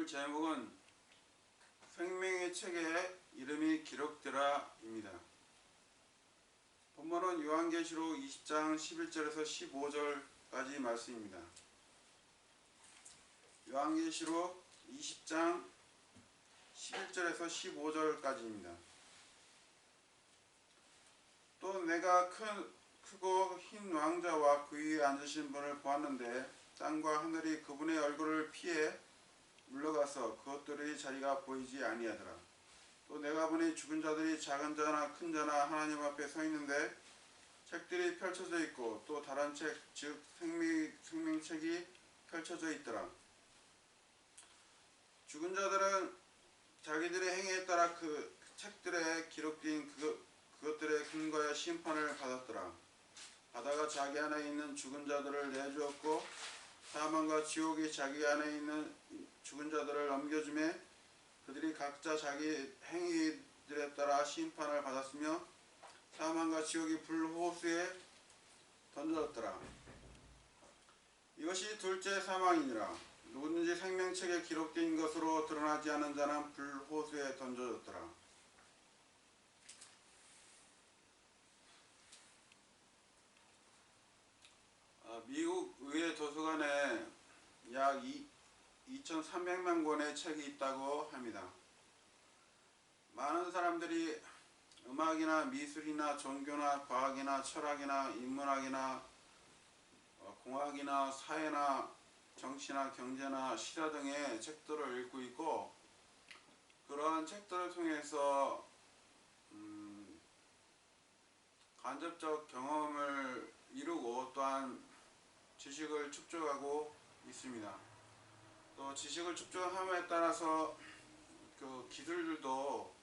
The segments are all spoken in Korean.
제목은 생명의 책에 이름이 기록되라입니다. 본문은 요한계시록 20장 11절에서 15절까지 말씀입니다. 요한계시록 20장 11절에서 15절까지입니다. 또 내가 크고 흰 왕자와 그 위에 앉으신 분을 보았는데 땅과 하늘이 그분의 얼굴을 피해 물러가서 그것들의 자리가 보이지 아니하더라. 또 내가 보니 죽은 자들이 작은 자나 큰 자나 하나님 앞에 서 있는데 책들이 펼쳐져 있고 또 다른 책 즉 생명책이 펼쳐져 있더라. 죽은 자들은 자기들의 행위에 따라 그 책들에 기록된 그것들의 근거에 심판을 받았더라. 바다가 자기 안에 있는 죽은 자들을 내주었고 사망과 지옥이 자기 안에 있는 죽은 자들을 넘겨주매 그들이 각자 자기 행위들에 따라 심판을 받았으며 사망과 지옥이 불호수에 던져졌더라. 이것이 둘째 사망이니라. 누구든지 생명책에 기록된 것으로 드러나지 않은 자는 불호수에 던져졌더라. 미국 의회 도서관에 약 2,300만 권의 책이 있다고 합니다. 많은 사람들이 음악이나 미술이나 종교나 과학이나 철학이나 인문학이나 공학이나 사회나 정치나 경제나 시사 등의 책들을 읽고 있고 그러한 책들을 통해서 간접적 경험을 이루고 또한 지식을 축적하고 있습니다. 또 지식을 축적함에 따라서 그 기술들도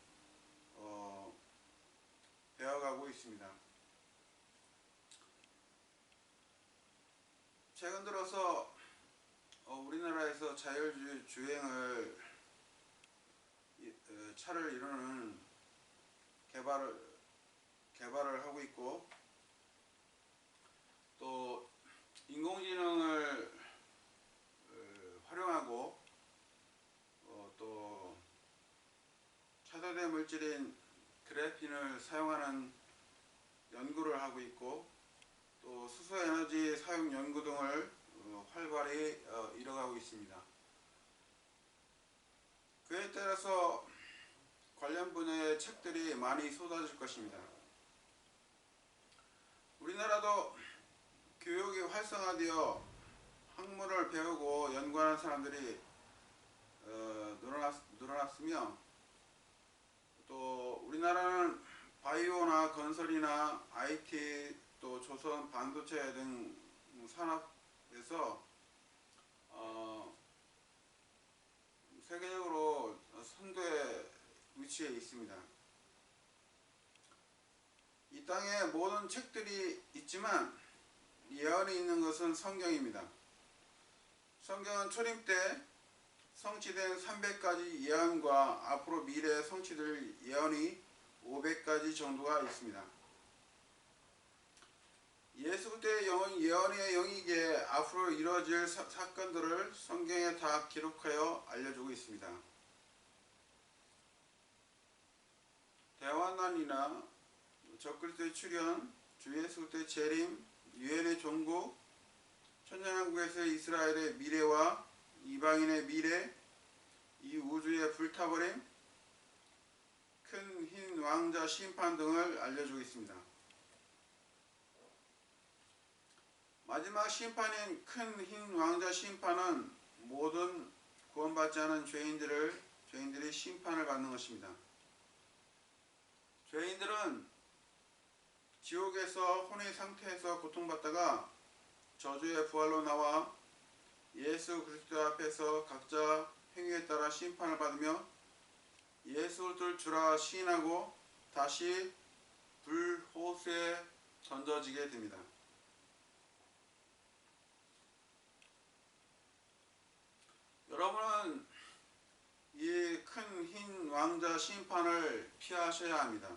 배워가고 있습니다. 최근 들어서 우리나라에서 자율주행 주행을 차를 이루는 개발을 하고 있고 또 인공지능을 활용하고 또 차세대 물질인 그래핀을 사용하는 연구를 하고 있고 또 수소에너지 사용 연구 등을 활발히 이뤄가고 있습니다. 그에 따라서 관련 분야의 책들이 많이 쏟아질 것입니다. 우리나라도 교육이 활성화되어 학문을 배우고 연구하는 사람들이 늘어났으며 또 우리나라는 바이오나 건설이나 IT 또 조선 반도체 등 산업에서 세계적으로 선두에 위치해 있습니다. 이 땅에 모든 책들이 있지만 예언이 있는 것은 성경입니다. 성경은 초림 때 성취된 300가지 예언과 앞으로 미래에 성취될 예언이 500가지 정도가 있습니다. 예수 그리스도의 영은 예언의 영이기에 앞으로 이루어질 사건들을 성경에 다 기록하여 알려주고 있습니다. 대환란이나 적그리스도의 출현, 주 예수 그리스도의 재림, 유엔의 종국, 천년왕국에서의 이스라엘의 미래와 이방인의 미래, 이 우주의 불타버림, 큰 흰 왕자 심판 등을 알려주고 있습니다. 마지막 심판인 큰 흰 왕자 심판은 모든 구원받지 않은 죄인들이 심판을 받는 것입니다. 죄인들은 지옥에서 혼의 상태에서 고통받다가 저주의 부활로 나와 예수 그리스도 앞에서 각자 행위에 따라 심판을 받으며 예수 그리스도를 주라 시인하고 다시 불호수에 던져지게 됩니다. 여러분은 이 큰 흰 왕자 심판을 피하셔야 합니다.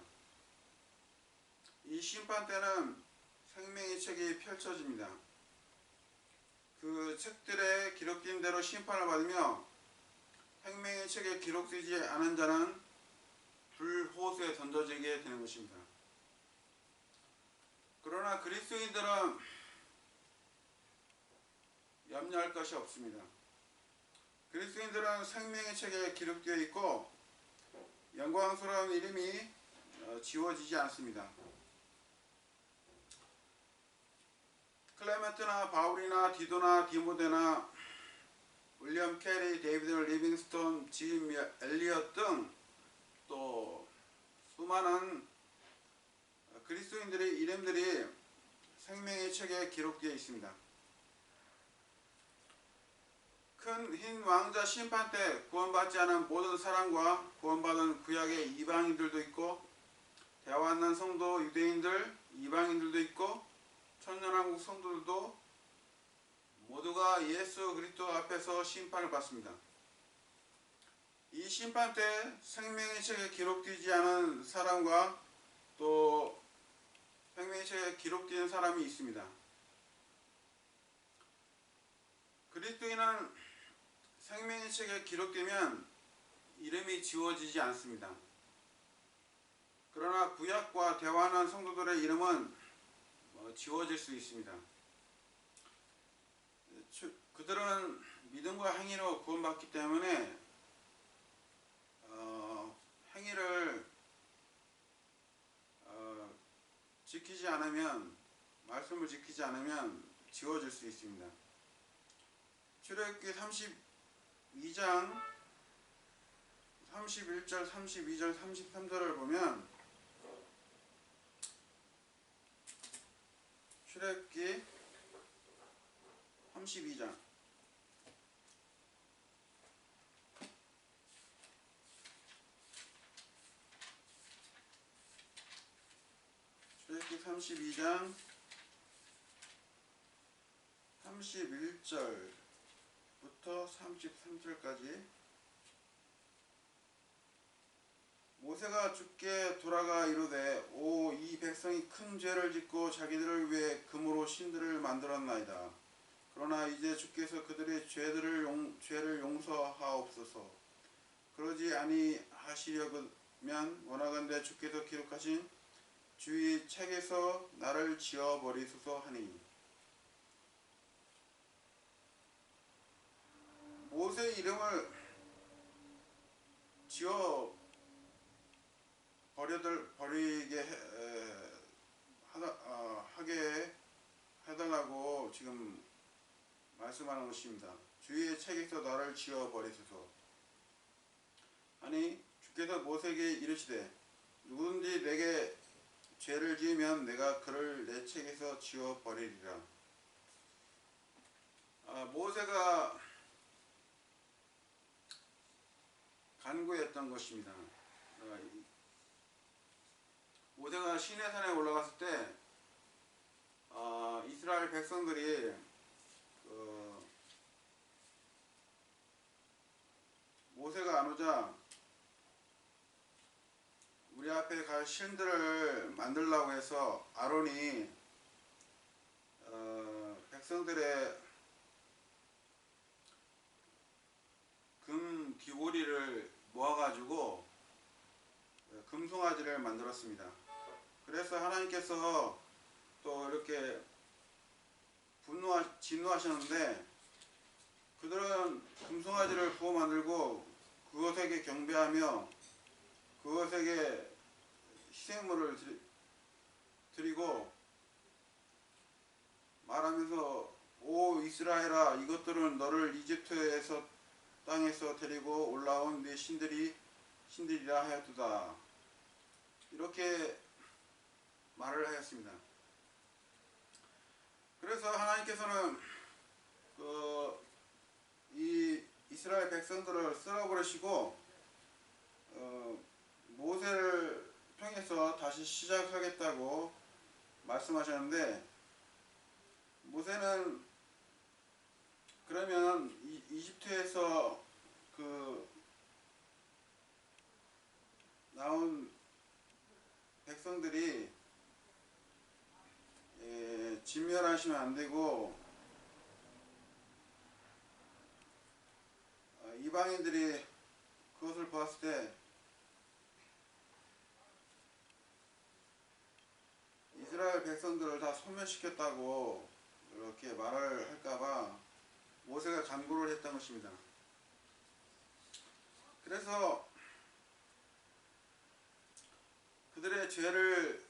이 심판 때는 생명의 책이 펼쳐집니다. 그 책들에 기록된 대로 심판을 받으며 생명의 책에 기록되지 않은 자는 불호수에 던져지게 되는 것입니다. 그러나 그리스도인들은 염려할 것이 없습니다. 그리스도인들은 생명의 책에 기록되어 있고 영광스러운 이름이 지워지지 않습니다. 클레멘트나 바울이나 디도나 디모데나 윌리엄 캐리, 데이비드 리빙스톤, 짐 엘리엇 등 또 수많은 그리스도인들의 이름들이 생명의 책에 기록되어 있습니다. 큰 흰 왕자 심판 때 구원받지 않은 모든 사람과 구원받은 구약의 이방인들도 있고 대환난 성도 유대인들, 이방인들도 있고 천년왕국 성도들도 모두가 예수 그리스도 앞에서 심판을 받습니다. 이 심판 때 생명의 책에 기록되지 않은 사람과 또 생명의 책에 기록된 사람이 있습니다. 그리스도인은 생명의 책에 기록되면 이름이 지워지지 않습니다. 그러나 구약과 대환한 성도들의 이름은 지워질 수 있습니다. 그들은 믿음과 행위로 구원받기 때문에 행위를 지키지 않으면, 말씀을 지키지 않으면 지워질 수 있습니다. 출애굽기 32장 31절, 32절, 33절을 보면 출애굽기 32장 출애굽기 32장 31절부터 33절까지 모세가 주께 돌아가 이르되 오 이 백성이 큰 죄를 짓고 자기들을 위해 금으로 신들을 만들었나이다. 그러나 이제 주께서 그들의 죄를 용서하옵소서. 그러지 아니하시려면 원하건대 주께서 기록하신 주의 책에서 나를 지워버리소서 하니 모세의 이름을 지워 버리게 하게 해달라고 지금 말씀하는 것입니다. 주의 책에서 나를 지워 버리소서. 아니 주께서 모세에게 이르시되 누구든지 내게 죄를 지으면 내가 그를 내 책에서 지워 버리리라. 모세가 간구했던 것입니다. 모세가 시내산에 올라갔을 때 이스라엘 백성들이 모세가 안 오자 우리 앞에 갈 신들을 만들려고 해서 아론이 백성들의 금 귀고리를 모아가지고 금송아지를 만들었습니다. 그래서 하나님께서 또 이렇게 진노하셨는데 그들은 금송아지를 구워 만들고 그것에게 경배하며 그것에게 희생물을 드리고 말하면서 오 이스라엘아 이것들은 너를 이집트에서 땅에서 데리고 올라온 네 신들이라 하였도다. 이렇게 말을 하였습니다. 그래서 하나님께서는 이 이스라엘 백성들을 쓸어버리시고 모세를 통해서 다시 시작하겠다고 말씀하셨는데 모세는 그러면 이집트에서 나온 백성들이 진멸하시면 안 되고 이방인들이 이스라엘 백성들을 다 소멸시켰다고 이렇게 말을 할까봐 모세가 간구를 했던 것입니다. 그래서 그들의 죄를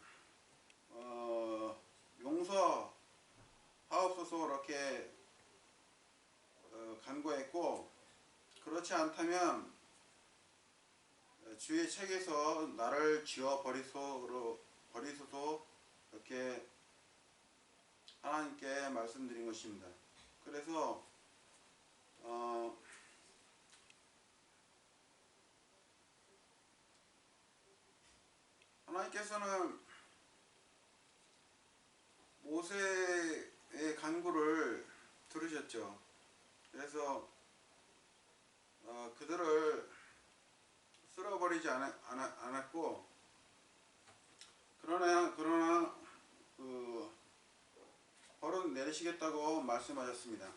용서하옵소서 이렇게 간구했고, 그렇지 않다면 주의 책에서 나를 지워 버리소서 이렇게 하나님께 말씀드린 것입니다. 그래서 하나님께서는 모세의 간구를 들으셨죠. 그래서 그들을 쓸어버리지 않았고, 그러나 벌은 내리시겠다고 말씀하셨습니다.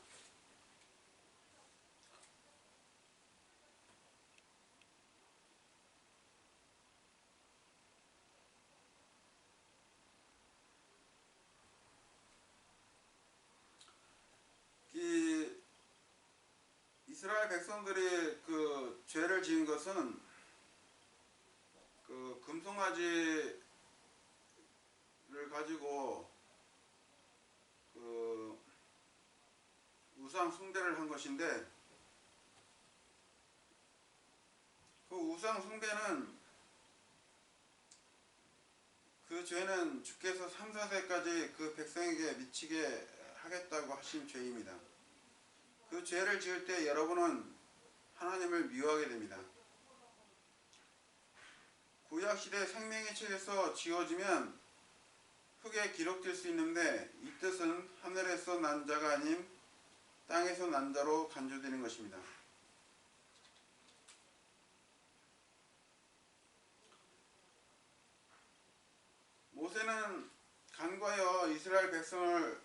이스라엘 백성들이 그 죄를 지은 것은 그 금송아지를 가지고 그 우상 숭배를 한 것인데, 그 우상 숭배는 그 죄는 주께서 3, 4세까지 그 백성에게 미치게 하겠다고 하신 죄입니다. 그 죄를 지을 때 여러분은 하나님을 미워하게 됩니다. 구약시대 생명의 책에서 지어지면 흙에 기록될 수 있는데, 이 뜻은 하늘에서 난 자가 아님 땅에서 난 자로 간주되는 것입니다. 모세는 간구하여 이스라엘 백성을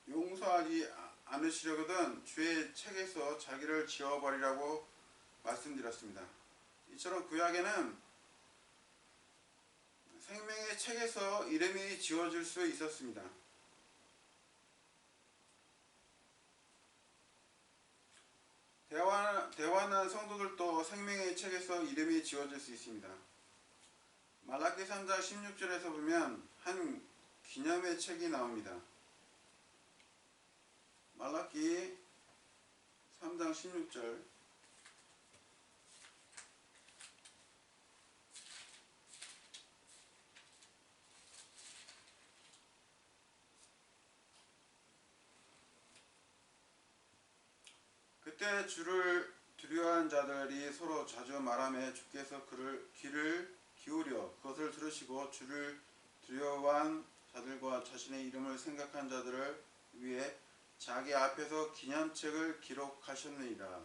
용서하지 않으시려거든 주의 책에서 자기를 지워버리라고 말씀드렸습니다. 이처럼 구약에는 생명의 책에서 이름이 지워질 수 있었습니다. 대환한 성도들도 생명의 책에서 이름이 지워질 수 있습니다. 말라기 3장 16절에서 보면 한 기념의 책이 나옵니다. 말라기 3장 16절, 그때 주를 두려워한 자들이 서로 자주 말하며 주께서 귀를 기울여 그것을 들으시고 주를 두려워한 자들과 자신의 이름을 생각한 자들을 위해 자기 앞에서 기념책을 기록하셨느니라.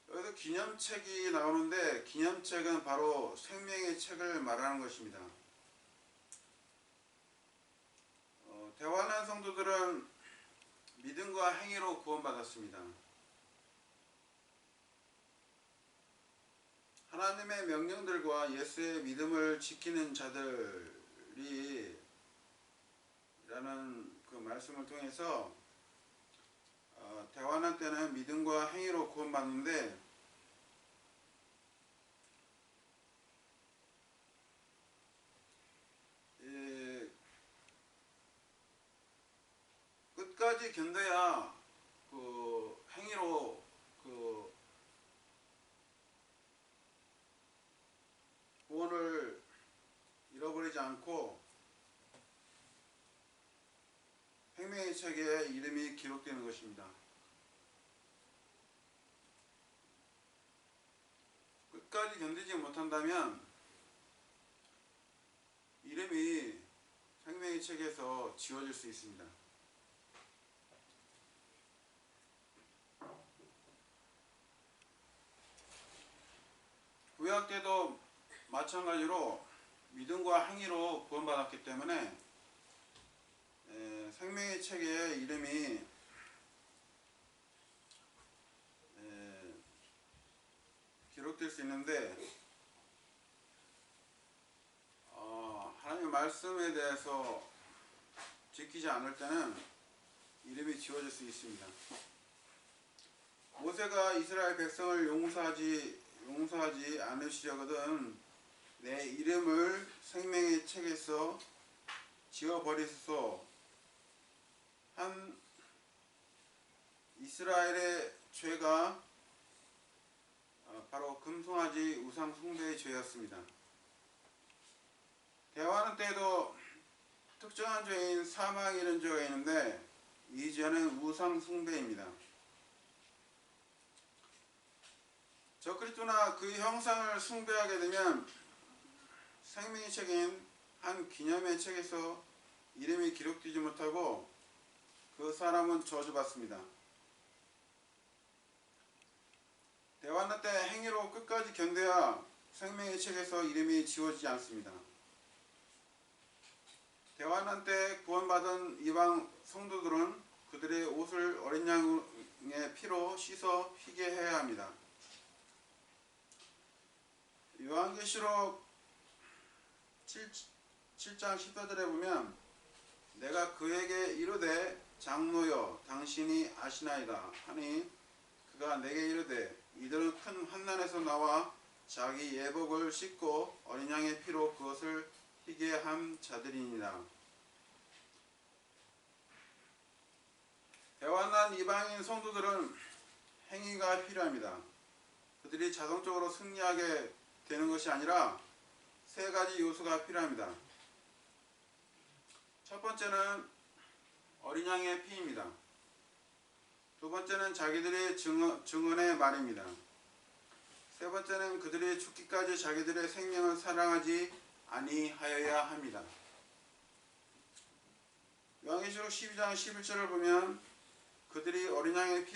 여기서 기념책이 나오는데, 기념책은 바로 생명의 책을 말하는 것입니다. 대환한 성도들은 믿음과 행위로 구원받았습니다. 하나님의 명령들과 예수의 믿음을 지키는 자들이 라는 그 말씀을 통해서 대환한 때는 믿음과 행위로 구원받는데, 끝까지 견뎌야 그 행위로 그 구원을 잃어버리지 않고 생명의 책에 이름이 기록되는 것입니다. 끝까지 견디지 못한다면 이름이 생명의 책에서 지워질 수 있습니다. 구약 때도 마찬가지로 믿음과 행위로 구원받았기 때문에 생명의 책에 이름이 기록될 수 있는데, 하나님의 말씀에 대해서 지키지 않을 때는 이름이 지워질 수 있습니다. 모세가 이스라엘 백성을 용서하지 않으시려거든 내 이름을 생명의 책에서 지워버리소서 한 이스라엘의 죄가 바로 금송아지 우상 숭배의 죄였습니다. 대화는 때에도 특정한 죄인 사망이라는 죄가 있는데 이 죄는 우상 숭배입니다. 적그리스도나 그 형상을 숭배하게 되면 생명의 책인 한 기념의 책에서 이름이 기록되지 못하고 그 사람은 저주받습니다. 대환란 때 행위로 끝까지 견뎌야 생명의 책에서 이름이 지워지지 않습니다. 대환란 때 구원받은 이방 성도들은 그들의 옷을 어린 양의 피로 씻어 희게 해야 합니다. 요한계시록 7장 14절에 보면 내가 그에게 이르되 장로여 당신이 아시나이다 하니 그가 내게 이르되 이들은 큰 환난에서 나와 자기 예복을 씻고 어린 양의 피로 그것을 희게 한 자들이니라. 대환난 이방인 성도들은 행위가 필요합니다. 그들이 자동적으로 승리하게 되는 것이 아니라 세 가지 요소가 필요합니다. 첫 번째는 어린 양의 피입니다. 두 번째는 자기들의 증언의 말입니다. 세 번째는 그들이 죽기까지 자기들의 생명을 사랑하지 아니하여야 합니다. 요한계시록 12장 11절을 보면 그들이 어린 양의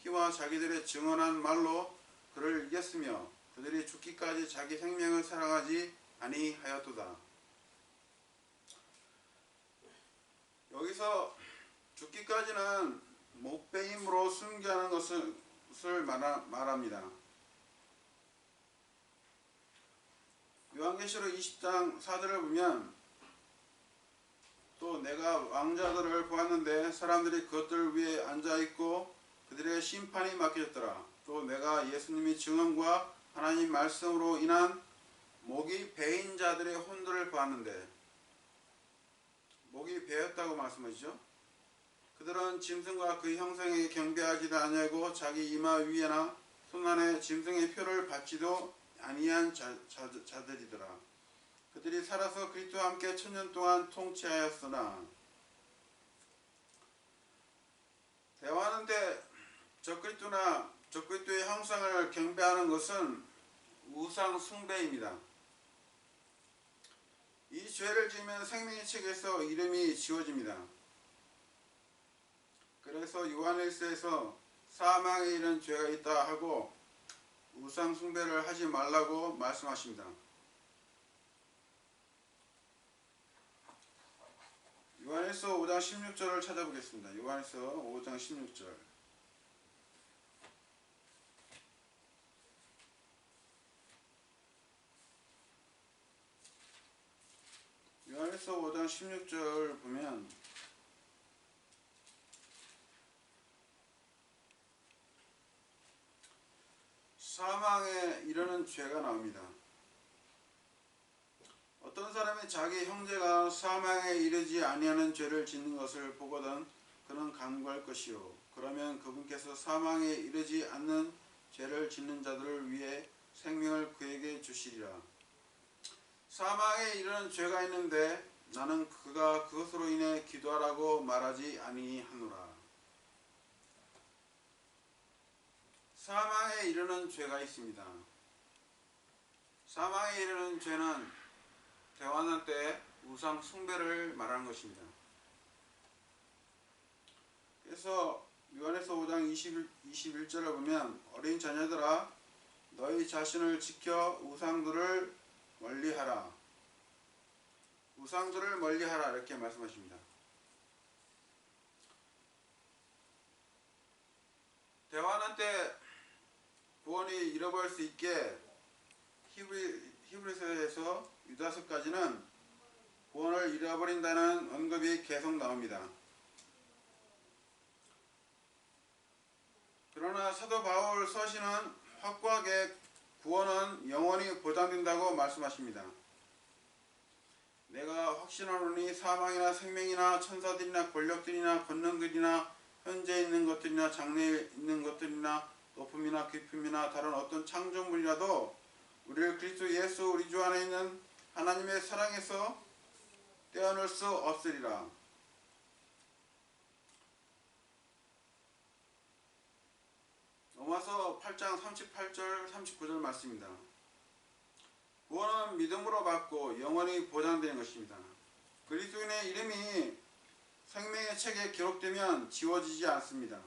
피와 자기들의 증언한 말로 그를 이겼으며 그들이 죽기까지 자기 생명을 사랑하지 아니하였도다. 여기서 죽기까지는 목배임으로 순교하는 것을 말합니다. 요한계시록 20장 4절을 보면 또 내가 왕자들을 보았는데 사람들이 그것들 위에 앉아있고 그들의 심판이 맡겨졌더라. 또 내가 예수님의 증언과 하나님 말씀으로 인한 목이 베인 자들의 혼들을 보았는데 목이 베었다고 말씀하시죠. 그들은 짐승과 그 형상에 경배하지도 아니하고 자기 이마 위에나 손안에 짐승의 표를 받지도 아니한 자들이더라. 그들이 살아서 그리스도와 함께 천년 동안 통치하였으나 대화하는데 적그리스도의 형상을 경배하는 것은 우상 숭배입니다. 이 죄를 지으면 생명의 책에서 이름이 지워집니다. 그래서 요한일서에서 사망에 이른 죄가 있다 하고 우상 숭배를 하지 말라고 말씀하십니다. 요한일서 5장 16절을 찾아보겠습니다. 요한일서 5장 16절. 요한일서 5장 16절 보면 사망에 이르는 죄가 나옵니다. 어떤 사람이 자기 형제가 사망에 이르지 아니하는 죄를 짓는 것을 보거든 그는 간구할 것이요 그러면 그분께서 사망에 이르지 않는 죄를 짓는 자들을 위해 생명을 그에게 주시리라. 사망에 이르는 죄가 있는데 나는 그가 그것으로 인해 기도하라고 말하지 아니하노라. 사망에 이르는 죄가 있습니다. 사망에 이르는 죄는 대환란 때 우상 숭배를 말하는 것입니다. 그래서 요한에서 5장 21절을 보면 어린 자녀들아 너희 자신을 지켜 우상들을 멀리하라. 우상들을 멀리하라 이렇게 말씀하십니다. 대환란 때 구원이 잃어버릴 수 있게 히브리서에서 유다서까지는 구원을 잃어버린다는 언급이 계속 나옵니다. 그러나 사도 바울 서신은 확고하게 구원은 영원히 보장된다고 말씀하십니다. 내가 확신하노니 사망이나 생명이나 천사들이나 권력들이나 권능들이나 현재 있는 것들이나 장래에 있는 것들이나 높음이나 깊음이나 다른 어떤 창조물이라도 우리를 그리스도 예수 우리 주 안에 있는 하나님의 사랑에서 떼어낼 수 없으리라. 로마서 8장 38절 39절 말씀입니다. 구원은 믿음으로 받고 영원히 보장되는 것입니다. 그리스도인의 이름이 생명의 책에 기록되면 지워지지 않습니다.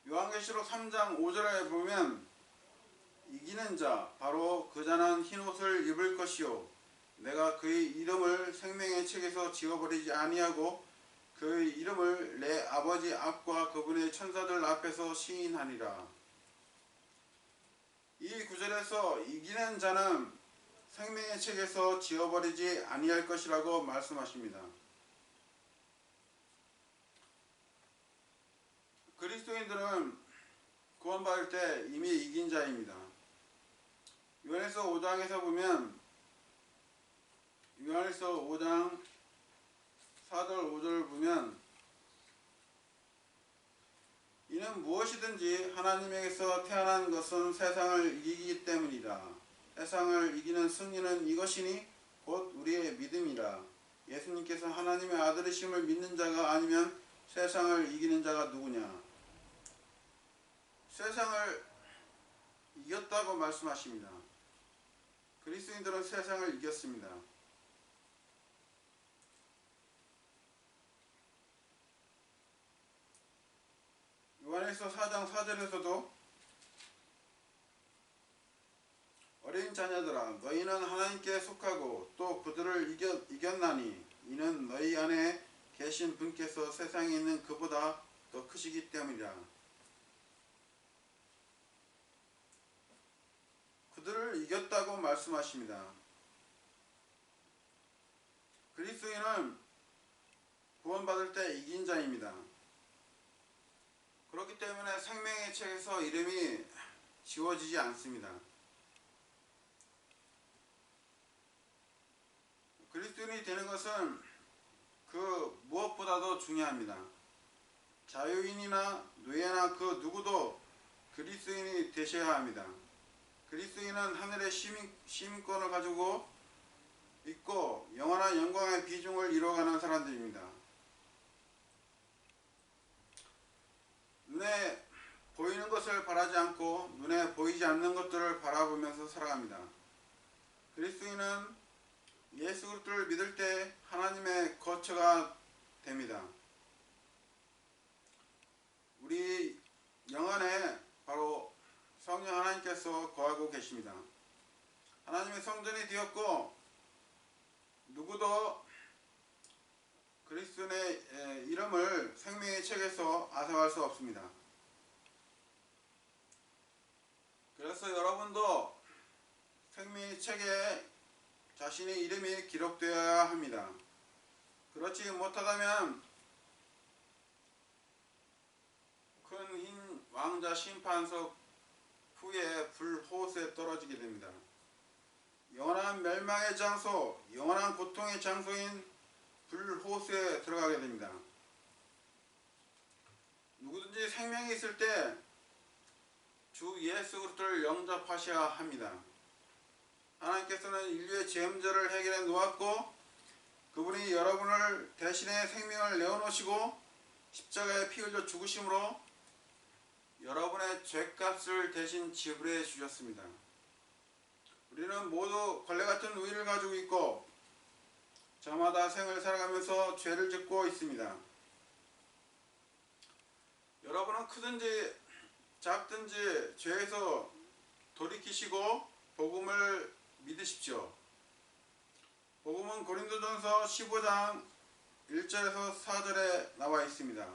요한계시록 3장 5절에 보면 이기는 자 바로 그 자는 흰옷을 입을 것이요 내가 그의 이름을 생명의 책에서 지워버리지 아니하고 그의 이름을 내 아버지 앞과 그분의 천사들 앞에서 시인하니라. 이 구절에서 이기는 자는 생명의 책에서 지워버리지 아니할 것이라고 말씀하십니다. 그리스도인들은 구원받을 때 이미 이긴 자입니다. 요한일서 5장에서 보면 요한일서 5장 4절 5절을 보면 이는 무엇이든지 하나님에게서 태어난 것은 세상을 이기기 때문이라. 세상을 이기는 승리는 이것이니 곧 우리의 믿음이라. 예수님께서 하나님의 아들이심을 믿는 자가 아니면 세상을 이기는 자가 누구냐. 세상을 이겼다고 말씀하십니다. 그리스도인들은 세상을 이겼습니다. 요한일서 4장 4절에서도 어린 자녀들아 너희는 하나님께 속하고 또 그들을 이겼나니 이는 너희 안에 계신 분께서 세상에 있는 그보다 더 크시기 때문이라. 그들을 이겼다고 말씀하십니다. 그리스도인은 구원받을 때 이긴 자입니다. 그렇기 때문에 생명의 책에서 이름이 지워지지 않습니다. 그리스도인이 되는 것은 그 무엇보다도 중요합니다. 자유인이나 노예나 그 누구도 그리스도인이 되셔야 합니다. 그리스도인은 하늘의 시민권을 가지고 있고 영원한 영광의 비중을 이루어가는 사람들입니다. 눈에 보이는 것을 바라지 않고 눈에 보이지 않는 것들을 바라보면서 살아갑니다. 그리스도인은 예수 그리스도를 믿을 때 하나님의 거처가 됩니다. 우리 영안에 바로 성령 하나님께서 거하고 계십니다. 하나님의 성전이 되었고 누구도 그리스도의 이름을 생명의 책에서 앗아갈 수 없습니다. 그래서 여러분도 생명의 책에 자신의 이름이 기록되어야 합니다. 그렇지 못하다면 큰 흰 왕자 심판석 후에 불호수에 떨어지게 됩니다. 영원한 멸망의 장소, 영원한 고통의 장소인 불호수에 들어가게 됩니다. 누구든지 생명이 있을 때 주 예수 그리스도를 영접하셔야 합니다. 하나님께서는 인류의 죄 문제를 해결해 놓았고 그분이 여러분을 대신에 생명을 내어놓으시고 십자가에 피 흘려 죽으심으로 여러분의 죄값을 대신 지불해 주셨습니다. 우리는 모두 걸레 같은 의를 가지고 있고 저마다 생을 살아가면서 죄를 짓고 있습니다. 여러분은 크든지 작든지 죄에서 돌이키시고 복음을 믿으십시오. 복음은 고린도전서 15장 1절에서 4절에 나와 있습니다.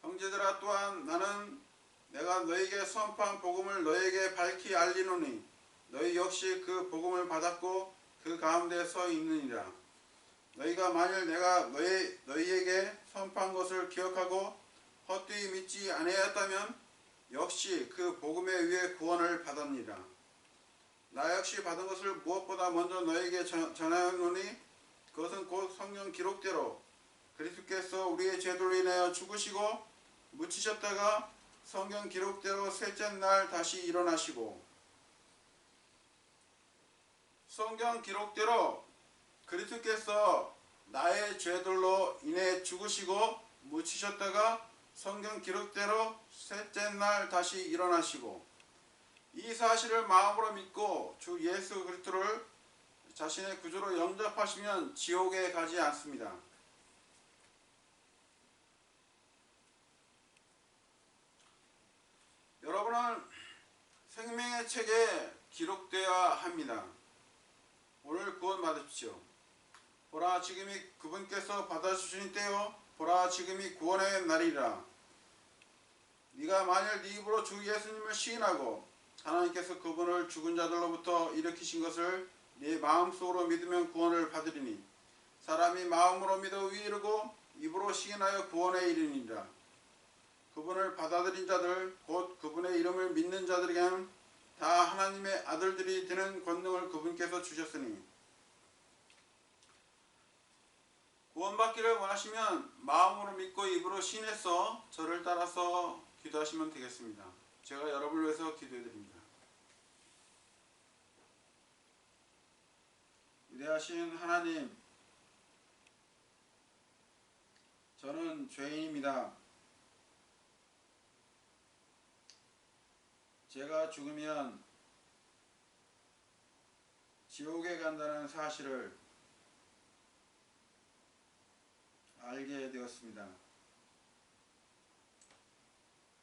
형제들아 또한 나는 내가 너에게 선포한 복음을 너에게 밝히 알리노니 너희 역시 그 복음을 받았고 그 가운데 서 있느니라. 너희가 만일 내가 너희에게 선포한 것을 기억하고 헛되이 믿지 아니하였다면 역시 그 복음에 의해 구원을 받았니라. 나 역시 받은 것을 무엇보다 먼저 너희에게 전하노니 그것은 곧 성경 기록대로 그리스도께서 우리의 죄들로 인하여 죽으시고 묻히셨다가 성경 기록대로 셋째 날 다시 일어나시고, 성경 기록대로 그리스도께서 나의 죄들로 인해 죽으시고 묻히셨다가 성경 기록대로 셋째 날 다시 일어나시고, 이 사실을 마음으로 믿고 주 예수 그리스도를 자신의 구주로 영접하시면 지옥에 가지 않습니다. 여러분은 생명의 책에 기록되어야 합니다. 오늘 구원 받으십시오. 보라, 지금이 그분께서 받아주신 때요, 보라, 지금이 구원의 날이라. 네가 만일 네 입으로 주 예수님을 시인하고 하나님께서 그분을 죽은 자들로부터 일으키신 것을 네 마음속으로 믿으면 구원을 받으리니 사람이 마음으로 믿어 의에 이르고 입으로 시인하여 구원에 이르니라. 그분을 받아들인 자들 곧 그분의 이름을 믿는 자들에게는 다 하나님의 아들들이 되는 권능을 그분께서 주셨으니, 구원받기를 원하시면 마음으로 믿고 입으로 시인해서 저를 따라서 기도하시면 되겠습니다. 제가 여러분을 위해서 기도해드립니다. 위대하신 하나님, 저는 죄인입니다. 제가 죽으면 지옥에 간다는 사실을 알게 되었습니다.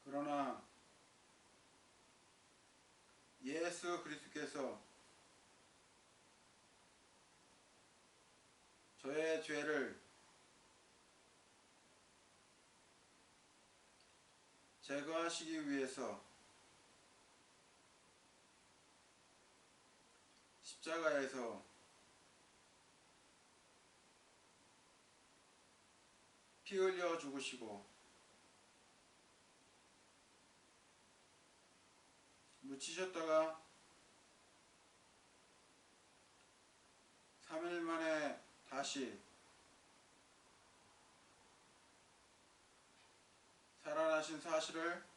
그러나 예수 그리스도께서 저의 죄를 제거하시기 위해서 십자가에서 피 흘려 죽으시고 묻히셨다가 3일 만에 다시 살아나신 사실을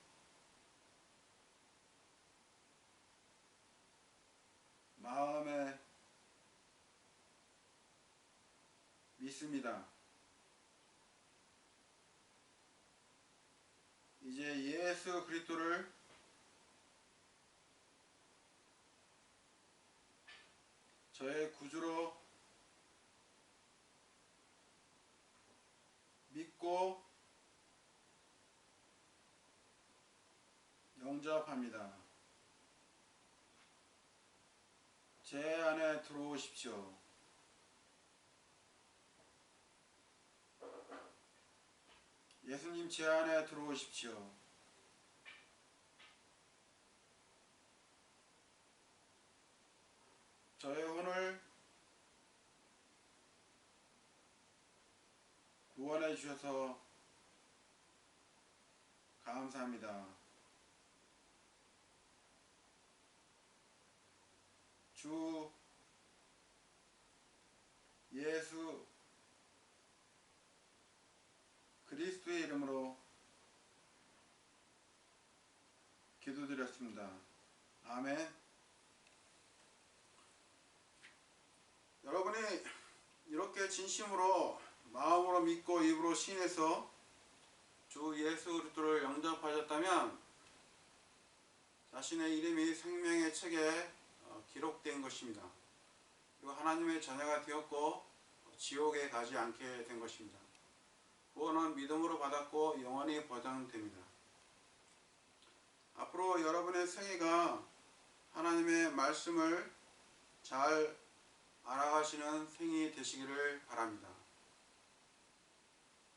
마음에 믿습니다. 이제 예수 그리스도를 저의 구주로 믿고 영접합니다. 제 안에 들어오십시오. 예수님, 제 안에 들어오십시오. 저의 혼을 구원해 주셔서 감사합니다. 주 예수 그리스도의 이름으로 기도드렸습니다. 아멘. 여러분이 이렇게 진심으로 마음으로 믿고 입으로 시인해서 주 예수 그리스도를 영접하셨다면 자신의 이름이 생명의 책에 기록된 것입니다. 그리고 하나님의 자녀가 되었고 지옥에 가지 않게 된 것입니다. 구원은 믿음으로 받았고 영원히 보장됩니다. 앞으로 여러분의 생애가 하나님의 말씀을 잘 알아가시는 생이 되시기를 바랍니다.